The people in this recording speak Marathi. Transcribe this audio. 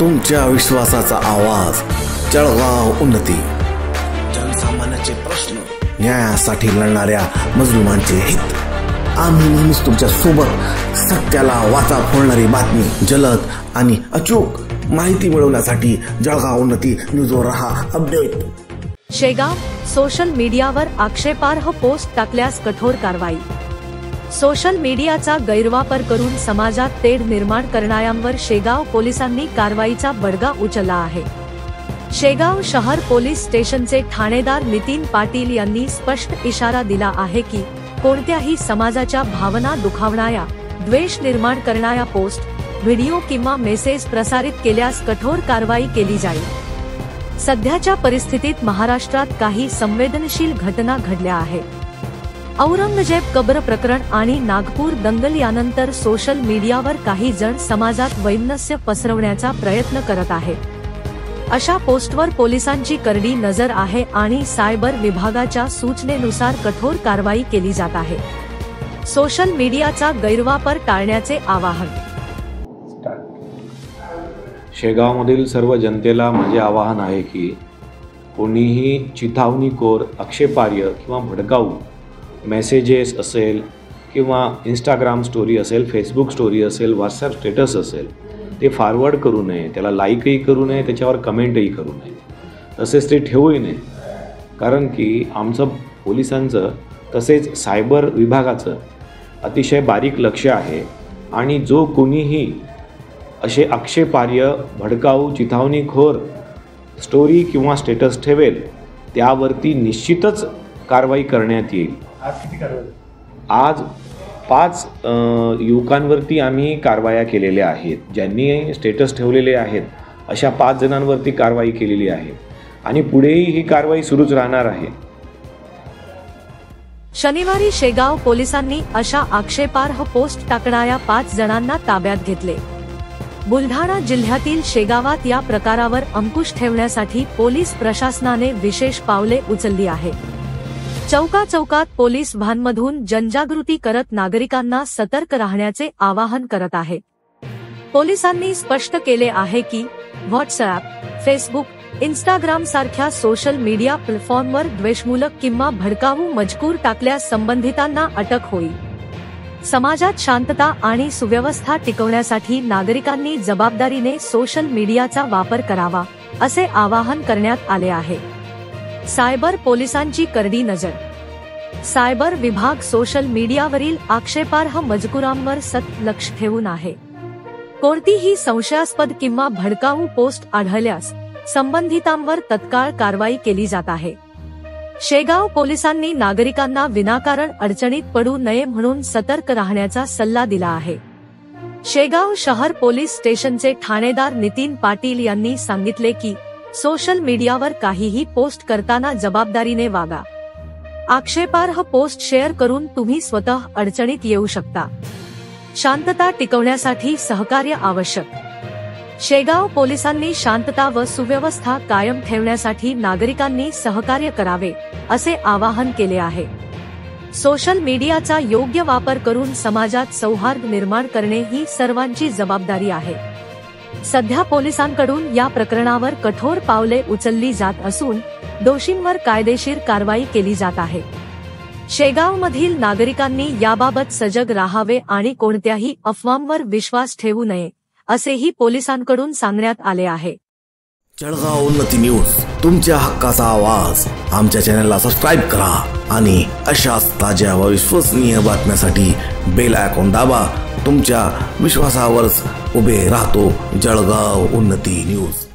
तुमच्या विश्वासाचा आवाज, जळगाव उन्नती। जनसामान्याचे प्रश्न, न्यायासाठी लढणाऱ्या मजलुमांचे हित। आम्ही नेहमीच तुमच्या सोबत। सत्याला वाचा फोडणारी बातमी, जलद आणि अचूक माहिती मिळवण्यासाठी जळगाव उन्नती न्यूजवर रहा अपडेट। शेगाव, सोशल मीडियावर आक्षेपार्ह पोस्ट टाकल्यास कठोर कारवाई। सोशल मीडियाचा गैरवापर करून समाजात तेढ निर्माण करणाऱ्यांवर शेगाव पोलिसांनी कारवाईचा बडगा उचलला आहे। शेगाव शहर पोलीस स्टेशनचे ठाणेदार नितीन पाटील यांनी स्पष्ट इशारा दिला आहे की कोणत्याही समाजाच्या भावना दुखावणाऱ्या, द्वेष निर्माण करणाऱ्या पोस्ट, व्हिडिओ किंवा मेसेज प्रसारित केल्यास कठोर कारवाई केली जाईल। सध्याच्या परिस्थितीत महाराष्ट्रात काही संवेदनशील घटना घडल्या आहेत। औरंगजेब कब्र प्रकरण आणि नागपूर दंगल यानंतर सोशल मीडियावर काही जण समाजात वैमनस्य पसरवण्याचा प्रयत्न करत आहेत। अशा पोस्टवर पोलिसांची करडी नजर आहे आणि सायबर विभागाच्या सूचनेनुसार कठोर कारवाई केली जात आहे। सोशल मीडियाचा गैरवापर टाळण्याचे आवाहन। शेगावमधील सर्व जनतेला माझे आवाहन आहे की कोणीही चिथावणीखोर, आक्षेपार्ह किंवा भडकाऊ मेसेजेस असेल किंवा इंस्टाग्राम स्टोरी असेल, फेसबुक स्टोरी असेल, व्हॉट्सॲप स्टेटस असेल, ते फॉरवर्ड करू नये, त्याला लाईकही करू नये, त्याच्यावर कमेंटही करू नये, तसेच ते ठेवूही नये। कारण की आमचं पोलिसांचं तसेच सायबर विभागाचं अतिशय बारीक लक्ष आहे आणि जो कोणीही असे आक्षेपार्ह, भडकाऊ, चिथावणीखोर स्टोरी किंवा स्टेटस ठेवेल त्यावरती निश्चितच कारवाई करण्यात येईल। आज 5 युवकांवरती आम्ही कारवाया केलेल्या आहेत। ज्यांनी स्टेटस ठेवलेले आहेत अशा 5 जणांवरती कारवाई केलेली आहे आणि पुढेही ही कारवाई सुरूच राहणार आहे। शनिवारी शेगाव पोलिसांनी अशा आक्षेपार्ह पोस्ट टाकणाऱ्या 5 जणांना ताब्यात घेतले। बुलढाणा जिल्ह्यातील शेगावात या प्रकारावर अंकुश ठेवण्यासाठी पोलीस प्रशासनाने विशेष पावले उचलली आहे। चौकाचौकात पोलीस व्हॅनमधून जनजागृती करत नागरिकांना सतर्क राहण्याचे आवाहन करत आहे। पोलिसांनी स्पष्ट केले आहे की व्हॉट्सॲप, फेसबुक, इंस्टाग्राम सारख्या सोशल मीडिया प्लॅटफॉर्मवर द्वेषमूलक किंवा भडकाऊ मजकूर टाकल्यास संबंधितांना अटक होईल। समाजात शांतता आणि सुव्यवस्था टिकवण्यासाठी नागरिकांनी जबाबदारीने सोशल मीडियाचा वापर करावा, असे आवाहन करण्यात आले आहे। सायबर पोलिसांची करडी नजर। सायबर विभाग सोशल मीडियावरील आक्षेपार्ह मजकुरांवर सतत लक्ष ठेवून आहे। कोणतीही संशयास्पद किंवा भडकाऊ पोस्ट आढळल्यास संबंधितांवर तत्काळ कारवाई केली जात आहे। शेगाव पोलिसांनी नागरिकांना विनाकारण अडचणीत पडू नये म्हणून सतर्क राहण्याचा सल्ला दिला आहे। शेगाव शहर पोलीस स्टेशनचे ठाणेदार नितीन पाटील यांनी सांगितले की सोशल मीडियावर काहीही पोस्ट करताना जबाबदारीने वागा। आक्षेपार्ह पोस्ट शेअर करून तुम्ही स्वतः अडचणीत येऊ शकता। शांतता टिकवण्यासाठी सहकार्य आवश्यक। शेगाव पोलिसांनी शांतता व सुव्यवस्था कायम ठेवण्यासाठी नागरिकांनी सहकार्य करावे, असे आवाहन केले आहे। सोशल मीडियाचा योग्य वापर करून समाजात सौहार्द निर्माण करणे ही सर्वांची जबाबदारी आहे। सध्या पोलिसांकडून या प्रकरणावर कठोर पावले उचलली जात असून दोषींवर कायदेशीर कारवाई केली जात आहे। शेगावमधील नागरिकांनी याबाबत सजग राहावे आणि कोणत्याही अफवांवर विश्वास ठेवू नये, असेही पोलिसांकडून सांगण्यात आले आहे। जळगाव उन्नती न्यूज, तुमच्या हक्काचा आवाज। आमच्या चॅनलला सबस्क्राइब करा आणि अशाच ताज्या व विश्वसनीय बातम्यांसाठी बेल आयकॉन दाबा। तुमच्या विश्वासावरच उभे राहतो जळगाव उन्नती न्यूज।